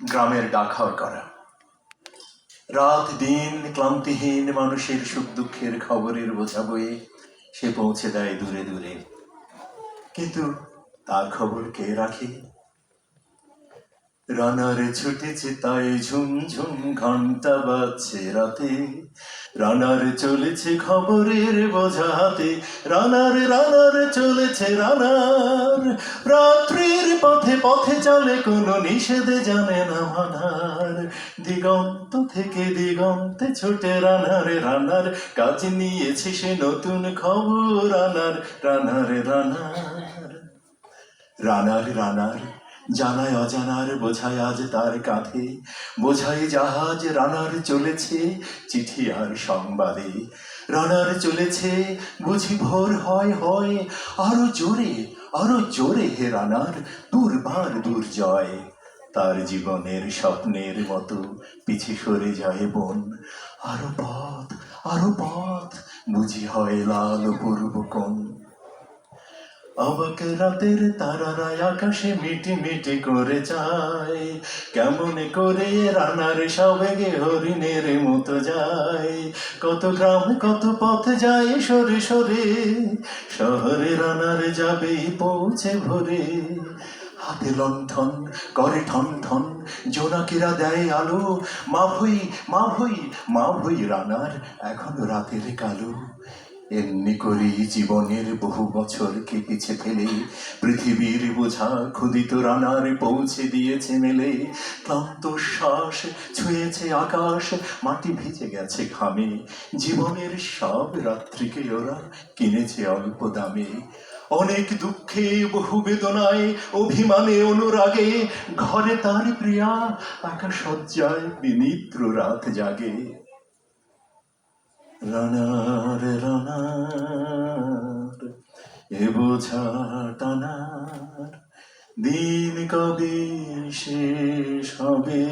গ্রামের ডাকঘর করা। রাত দিন ক্লান্তিহীন মানুষের সুখ দুঃখের খবরের বোঝা বয়ে সে পৌঁছে দেয় দূরে দূরে। কিন্তু তার খবর কে রাখে? রানার ছুটেছে তাই ঝুমঝুম ঘন্টা বাজছে রাতে। রানার চলেছে খবরের বোঝা হাতে। রানার রানার চলেছে রানার। রাত্রির পথে পথে চলে কোনো নিষেধে জানে না মানার। দিগন্ত থেকে দিগন্তে ছোটে রানার রানার। কাজ নিয়েছে সে নতুন খবর রানার রানার রানার। রানার রানার জানায় অজানার বোঝায় আজ তার কাঁধে। বোঝায় জাহাজ রানার চলেছে চিঠি আর সংবাদে। রানার চলেছে বুঝি ভোর হয় হয় আরো জোরে হে রানার দুর্বার দুর্জয়। তার জীবনের স্বপ্নের মতো পিছে সরে যায় বন। আরো পথ বুঝি হয় লাল পূর্ব কোণ। অবাক রাতের তারারা আকাশে মিটি মিটি করে যায়। কেমন করে রানার সবেগে হরিণের মতো যায়। কত গ্রাম কত পথ যায় সরে সরে। শহরে রানার যাবেই পৌঁছে ভোরে। হাতে লণ্ঠন করে ঠন ঠন জোনাকিরা দেয় আলো। মা ভই রানার এখনো রাতের কালো। এমনি করেই জীবনের বহু বছরকে পিছে ফেলে পৃথিবীর বোঝা ক্ষুদিত রানার পৌঁছে দিয়েছে মেলে। ক্লান্ত শ্বাস ছুঁয়েছে আকাশ, মাটি ভিজে গেছে ঘামে। জীবনের সব রাত্রিকে ওরা কিনেছে অল্প দামে। অনেক দুঃখে বহু বেদনায় অভিমানে অনুরাগে ঘরে তার প্রিয়া একা শয্যায় বিনিদ্র রাত জাগে। রানার রানার এ বোঝা টানার দিন কবে শেষ হবে।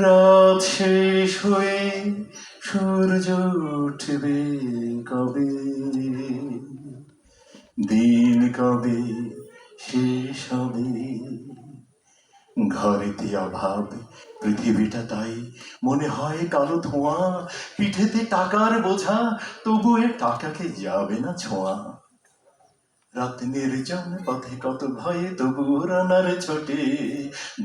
রাত শেষ হয়ে সূর্য উঠবে কবে। দিন কবে শেষ হবে। ঘরেতে অভাব পৃথিবীটা তাই মনে হয় কালো ধোঁয়া। পিঠেতে টাকার বোঝা তবু এ টাকাকে যাবে না ছোঁয়া। রাত নির্জন পথে কত ভয়ে তবু রানার ছোটে।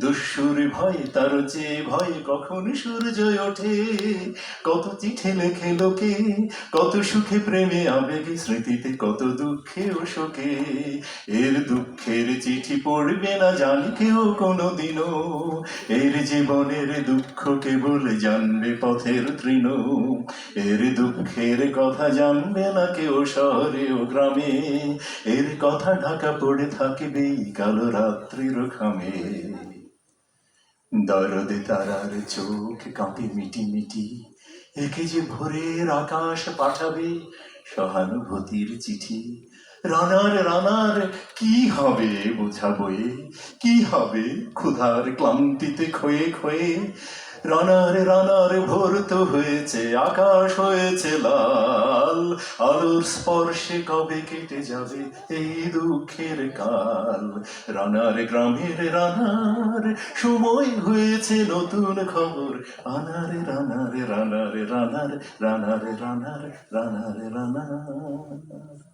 দস্যুর ভয়ে তার চেয়ে ভয়ে কখন সূর্য ওঠে। কত চিঠি লেখে লোকে কত সুখে প্রেমে আবেগে স্মৃতিতে কত দুঃখে ও শোকে। এর দুঃখের চিঠি পড়বে না জানি কেউ কোনোদিনও। এর জীবনের দুঃখ কেবল জানবে পথের তৃণ। এর দুঃখের কথা জানবে না কেউ শহরে ও গ্রামে। এর কথা ঢাকা পড়ে থাকবে কালো রাত্রির খামে। দরদে তারার চোখ কাঁপে মিটি মিটি। একে যে ভোরের আকাশ পাঠাবে সহানুভূতির চিঠি। রানার রানার কি হবে বোঝা বয়ে। কি হবে ক্ষুধার ক্লান্তিতে ক্ষয়ে ক্ষয়ে। রানার রানার ভোর তো হয়েছে আকাশ হয়েছে লাল। আলোর স্পর্শে কবে কেটে যাবে এই দুঃখের কাল। রানার গ্রামের রানার সময় হয়েছে নতুন খবর আনার রানার রানার রানার রানার রানার রানার রানার।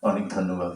অনেক ধন্যবাদ।